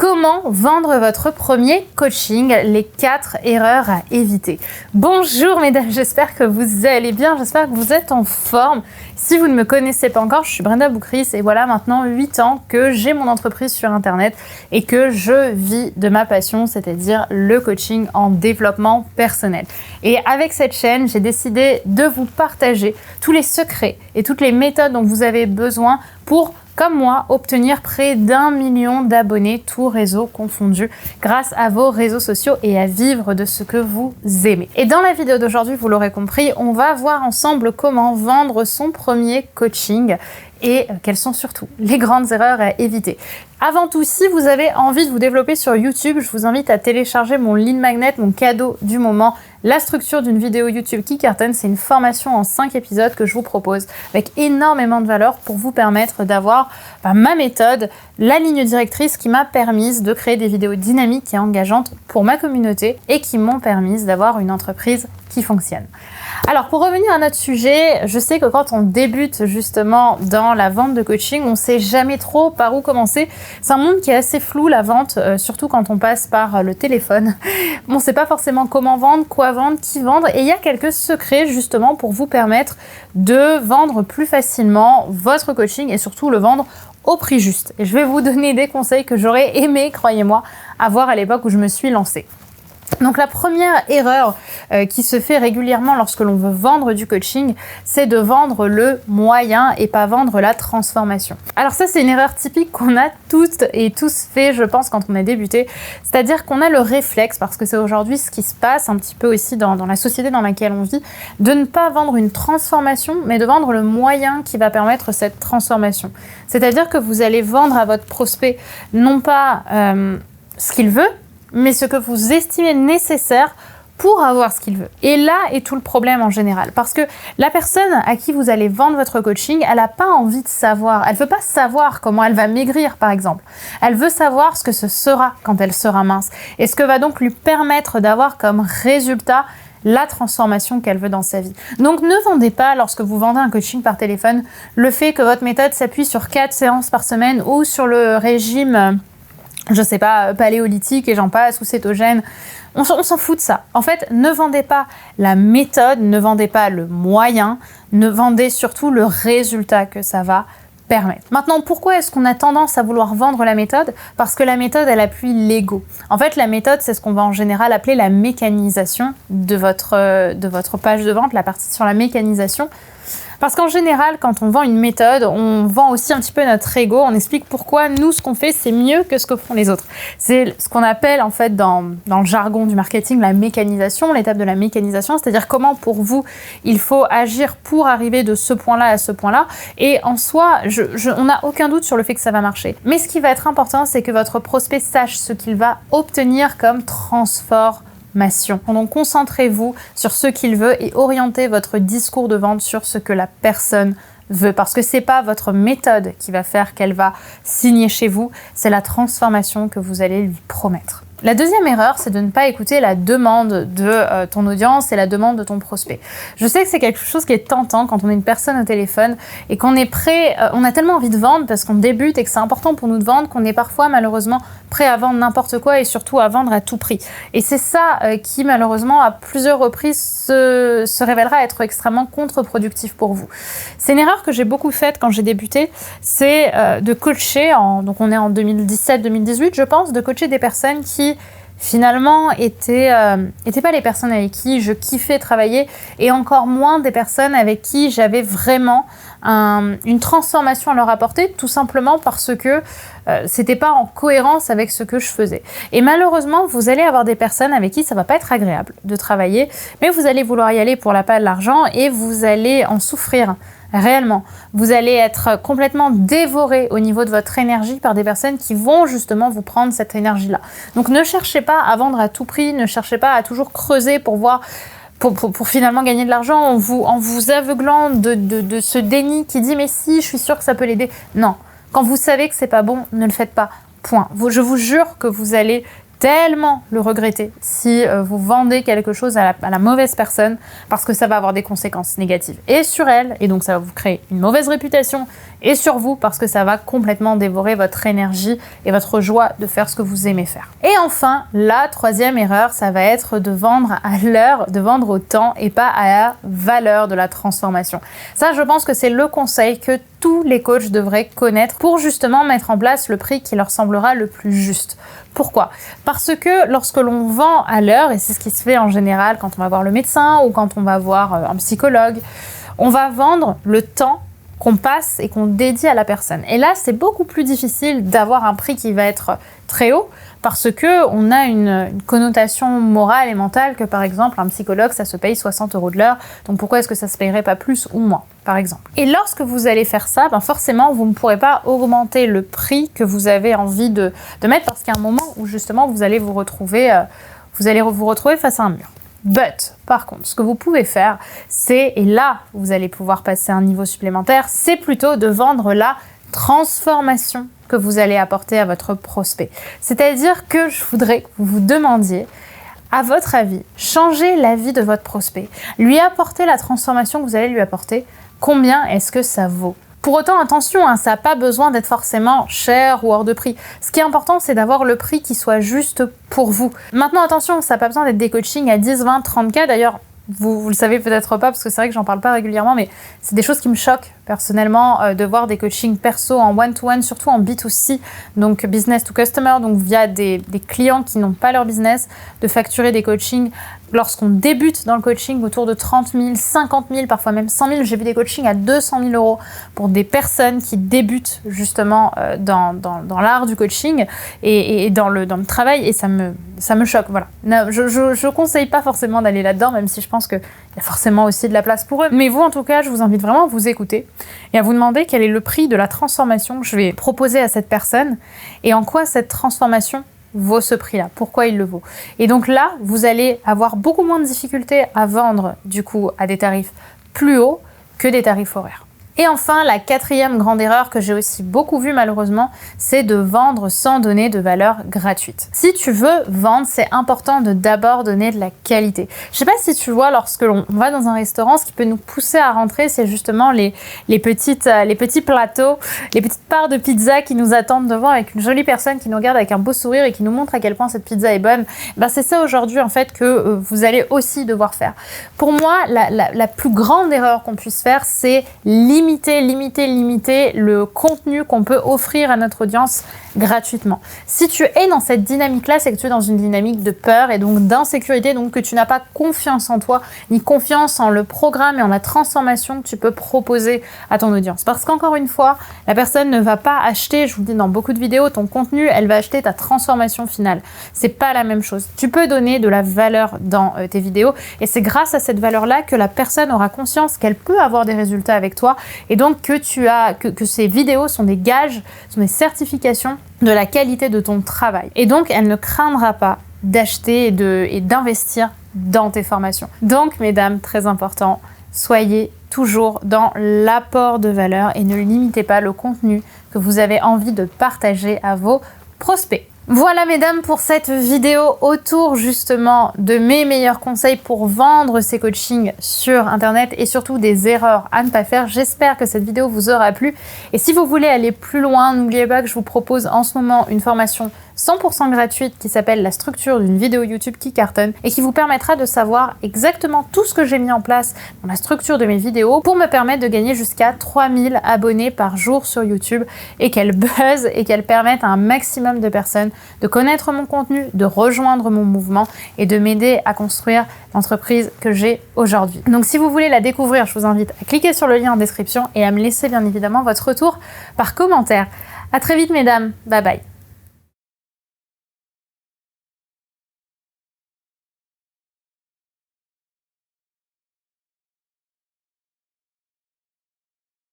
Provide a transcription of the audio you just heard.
Comment vendre votre premier coaching? Les 4 erreurs à éviter. Bonjour mesdames, j'espère que vous allez bien, j'espère que vous êtes en forme. Si vous ne me connaissez pas encore, je suis Brenda Boukris et voilà maintenant 8 ans que j'ai mon entreprise sur internet et que je vis de ma passion, c'est-à-dire le coaching en développement personnel. Et avec cette chaîne, j'ai décidé de vous partager tous les secrets et toutes les méthodes dont vous avez besoin pour, comme moi, obtenir près d'1 million d'abonnés, tous réseaux confondus, grâce à vos réseaux sociaux et à vivre de ce que vous aimez. Et dans la vidéo d'aujourd'hui, vous l'aurez compris, on va voir ensemble comment vendre son premier coaching et quelles sont surtout les grandes erreurs à éviter. Avant tout, si vous avez envie de vous développer sur YouTube, je vous invite à télécharger mon lead magnet, mon cadeau du moment, la structure d'une vidéo YouTube qui cartonne. C'est une formation en 5 épisodes que je vous propose avec énormément de valeur pour vous permettre d'avoir ma méthode, la ligne directrice qui m'a permise de créer des vidéos dynamiques et engageantes pour ma communauté et qui m'ont permis d'avoir une entreprise qui fonctionne. Alors pour revenir à notre sujet, je sais que quand on débute justement dans la vente de coaching, on ne sait jamais trop par où commencer. C'est un monde qui est assez flou, la vente, surtout quand on passe par le téléphone. On ne sait pas forcément comment vendre, quoi vendre, qui vendre. Et il y a quelques secrets justement pour vous permettre de vendre plus facilement votre coaching et surtout le vendre au prix juste. Et je vais vous donner des conseils que j'aurais aimé, croyez-moi, avoir à l'époque où je me suis lancée. Donc la première erreur qui se fait régulièrement lorsque l'on veut vendre du coaching, c'est de vendre le moyen et pas vendre la transformation. Alors ça, c'est une erreur typique qu'on a toutes et tous fait, je pense, quand on a débuté. C'est-à-dire qu'on a le réflexe, parce que c'est aujourd'hui ce qui se passe un petit peu aussi dans la société dans laquelle on vit, de ne pas vendre une transformation, mais de vendre le moyen qui va permettre cette transformation. C'est-à-dire que vous allez vendre à votre prospect non pas ce qu'il veut, mais ce que vous estimez nécessaire pour avoir ce qu'il veut. Et là est tout le problème en général. Parce que la personne à qui vous allez vendre votre coaching, elle n'a pas envie de savoir. Elle ne veut pas savoir comment elle va maigrir, par exemple. Elle veut savoir ce que ce sera quand elle sera mince. Et ce que va donc lui permettre d'avoir comme résultat la transformation qu'elle veut dans sa vie. Donc ne vendez pas, lorsque vous vendez un coaching par téléphone, le fait que votre méthode s'appuie sur 4 séances par semaine ou sur le régime je sais pas, paléolithique et j'en passe, ou cétogène. On s'en fout de ça. En fait, ne vendez pas la méthode, ne vendez pas le moyen, ne vendez surtout le résultat que ça va permettre. Maintenant, pourquoi est-ce qu'on a tendance à vouloir vendre la méthode? Parce que la méthode, elle appuie l'ego. En fait, la méthode, c'est ce qu'on va en général appeler la mécanisation de votre page de vente, la partie sur la mécanisation. Parce qu'en général, quand on vend une méthode, on vend aussi un petit peu notre ego. On explique pourquoi nous, ce qu'on fait, c'est mieux que ce que font les autres. C'est ce qu'on appelle en fait dans le jargon du marketing la mécanisation, l'étape de la mécanisation, c'est-à-dire comment pour vous, il faut agir pour arriver de ce point-là à ce point-là. Et en soi, on n'a aucun doute sur le fait que ça va marcher. Mais ce qui va être important, c'est que votre prospect sache ce qu'il va obtenir comme transformation. Donc concentrez-vous sur ce qu'il veut et orientez votre discours de vente sur ce que la personne veut. Parce que c'est pas votre méthode qui va faire qu'elle va signer chez vous, c'est la transformation que vous allez lui promettre. La deuxième erreur, c'est de ne pas écouter la demande de ton audience et la demande de ton prospect. Je sais que c'est quelque chose qui est tentant quand on est une personne au téléphone et qu'on est prêt, on a tellement envie de vendre parce qu'on débute et que c'est important pour nous de vendre qu'on est parfois malheureusement prêt à vendre n'importe quoi et surtout à vendre à tout prix. Et c'est ça qui malheureusement à plusieurs reprises se révélera être extrêmement contre-productif pour vous. C'est une erreur que j'ai beaucoup faite quand j'ai débuté, c'est de coacher, donc on est en 2017-2018 je pense, de coacher des personnes qui finalement étaient pas les personnes avec qui je kiffais travailler et encore moins des personnes avec qui j'avais vraiment une transformation à leur apporter, tout simplement parce que c'était pas en cohérence avec ce que je faisais. Et malheureusement, vous allez avoir des personnes avec qui ça va pas être agréable de travailler, mais vous allez vouloir y aller pour la pas de l'argent et vous allez en souffrir. Réellement, vous allez être complètement dévoré au niveau de votre énergie par des personnes qui vont justement vous prendre cette énergie-là. Donc ne cherchez pas à vendre à tout prix, ne cherchez pas à toujours creuser pour voir, pour finalement gagner de l'argent en vous aveuglant de ce déni qui dit mais si, je suis sûre que ça peut l'aider. Non, quand vous savez que c'est pas bon, ne le faites pas. Point. Je vous jure que vous allez tellement le regretter si vous vendez quelque chose à la mauvaise personne, parce que ça va avoir des conséquences négatives et sur elle, et donc ça va vous créer une mauvaise réputation et sur vous parce que ça va complètement dévorer votre énergie et votre joie de faire ce que vous aimez faire. Et enfin, la troisième erreur, ça va être de vendre à l'heure, de vendre au temps et pas à la valeur de la transformation. Ça, je pense que c'est le conseil que tous les coachs devraient connaître pour justement mettre en place le prix qui leur semblera le plus juste. Pourquoi ? Parce que lorsque l'on vend à l'heure, et c'est ce qui se fait en général quand on va voir le médecin ou quand on va voir un psychologue, on va vendre le temps qu'on passe et qu'on dédie à la personne. Et là, c'est beaucoup plus difficile d'avoir un prix qui va être très haut parce qu'on a une connotation morale et mentale que, par exemple, un psychologue, ça se paye 60 € de l'heure. Donc, pourquoi est-ce que ça se payerait pas plus ou moins, par exemple ? Et lorsque vous allez faire ça, forcément, vous ne pourrez pas augmenter le prix que vous avez envie de mettre parce qu'il y a un moment où, justement, vous allez vous retrouver face à un mur. But, par contre, ce que vous pouvez faire, c'est, et là, vous allez pouvoir passer à un niveau supplémentaire, c'est plutôt de vendre la transformation que vous allez apporter à votre prospect. C'est-à-dire que je voudrais que vous vous demandiez, à votre avis, changer la vie de votre prospect, lui apporter la transformation que vous allez lui apporter, combien est-ce que ça vaut ? Pour autant, attention, ça n'a pas besoin d'être forcément cher ou hors de prix. Ce qui est important, c'est d'avoir le prix qui soit juste pour vous. Maintenant, attention, ça n'a pas besoin d'être des coachings à 10, 20, 30K. D'ailleurs, vous le savez peut-être pas, parce que c'est vrai que j'en parle pas régulièrement, mais c'est des choses qui me choquent personnellement, de voir des coachings perso en one-to-one, surtout en B2C, donc business to customer, donc via des clients qui n'ont pas leur business, de facturer des coachings lorsqu'on débute dans le coaching autour de 30 000, 50 000, parfois même 100 000. J'ai vu des coachings à 200 000 € pour des personnes qui débutent justement dans l'art du coaching et dans le travail, et ça me choque. Voilà. Je conseille pas forcément d'aller là-dedans, même si je pense qu'il y a forcément aussi de la place pour eux. Mais vous, en tout cas, je vous invite vraiment à vous écouter et à vous demander quel est le prix de la transformation que je vais proposer à cette personne et en quoi cette transformation vaut ce prix-là, pourquoi il le vaut. Et donc là, vous allez avoir beaucoup moins de difficultés à vendre du coup à des tarifs plus hauts que des tarifs horaires. Et enfin, la quatrième grande erreur que j'ai aussi beaucoup vue malheureusement, c'est de vendre sans donner de valeur gratuite. Si tu veux vendre, c'est important de d'abord donner de la qualité. Je sais pas si tu vois, lorsque l'on va dans un restaurant, ce qui peut nous pousser à rentrer, c'est justement les petits plateaux, les petites parts de pizza qui nous attendent devant avec une jolie personne qui nous regarde avec un beau sourire et qui nous montre à quel point cette pizza est bonne. C'est ça aujourd'hui en fait que vous allez aussi devoir faire. Pour moi, la plus grande erreur qu'on puisse faire, c'est limiter le contenu qu'on peut offrir à notre audience gratuitement. Si tu es dans cette dynamique-là, c'est que tu es dans une dynamique de peur et donc d'insécurité, donc que tu n'as pas confiance en toi, ni confiance en le programme et en la transformation que tu peux proposer à ton audience. Parce qu'encore une fois, la personne ne va pas acheter, je vous le dis dans beaucoup de vidéos, ton contenu, elle va acheter ta transformation finale. C'est pas la même chose. Tu peux donner de la valeur dans tes vidéos et c'est grâce à cette valeur-là que la personne aura conscience qu'elle peut avoir des résultats avec toi et donc que ces vidéos sont des gages, sont des certifications de la qualité de ton travail. Et donc, elle ne craindra pas d'acheter et d'investir dans tes formations. Donc, mesdames, très important, soyez toujours dans l'apport de valeur et ne limitez pas le contenu que vous avez envie de partager à vos prospects. Voilà mesdames pour cette vidéo autour justement de mes meilleurs conseils pour vendre ces coachings sur internet et surtout des erreurs à ne pas faire. J'espère que cette vidéo vous aura plu et si vous voulez aller plus loin, n'oubliez pas que je vous propose en ce moment une formation 100% gratuite qui s'appelle la structure d'une vidéo YouTube qui cartonne et qui vous permettra de savoir exactement tout ce que j'ai mis en place dans la structure de mes vidéos pour me permettre de gagner jusqu'à 3000 abonnés par jour sur YouTube et qu'elle buzz et qu'elle permette à un maximum de personnes de connaître mon contenu, de rejoindre mon mouvement et de m'aider à construire l'entreprise que j'ai aujourd'hui. Donc si vous voulez la découvrir, je vous invite à cliquer sur le lien en description et à me laisser bien évidemment votre retour par commentaire. À très vite mesdames, bye bye.